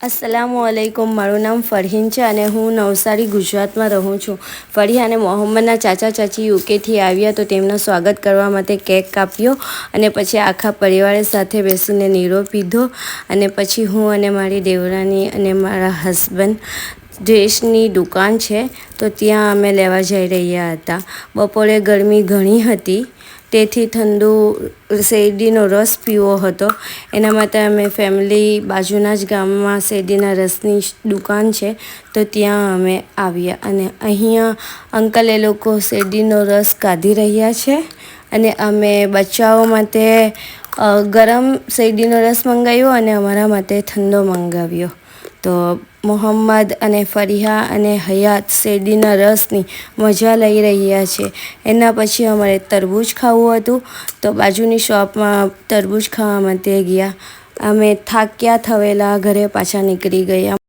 अस्सलामुअलैकुम। माરું નામ ફરહીન છે અને હું નવસારી ગુજરાતમાં રહું છું। ફરહીન અને મોહમ્મદના ચાચા ચાચી યુકેથી આવ્યા તો તેમનું સ્વાગત કરવા માટે કેક કાપ્યો અને પછી આખા પરિવારે સાથે બેસીને નીરો પીધો અને પછી હું અને મારી દેવરાની અને મારા હસબન્ડ ડ્રેસની દુકાન છે તો ત્યાં અમે લેવા જઈ રહ્યા હતા। બપોરે ગરમી ઘણી હતી તેથી ઠંડુ શેરડીનો રસ પીવો હતો। એના માટે અમે ફેમિલી બાજુના જ ગામમાં શેરડીના રસની દુકાન છે તો ત્યાં અમે આવ્યા અને અહીંયા અંકલ એ લોકો શેરડીનો રસ કાઢી રહ્યા છે અને અમે બચ્ચાઓ માટે ગરમ શેરડીનો રસ મંગાવ્યો અને અમારા માટે ઠંડો મંગાવ્યો। તો મોહમ્મદ અને ફરીહા અને હયાત શેરડીના રસની મજા લઈ રહ્યા છે। એના પછી અમારે તરબૂચ ખાવું હતું તો બાજુની શોપમાં તરબૂચ ખાવા માટે ગયા। અમે થાક્યા થવેલા ઘરે પાછા નીકળી ગયા।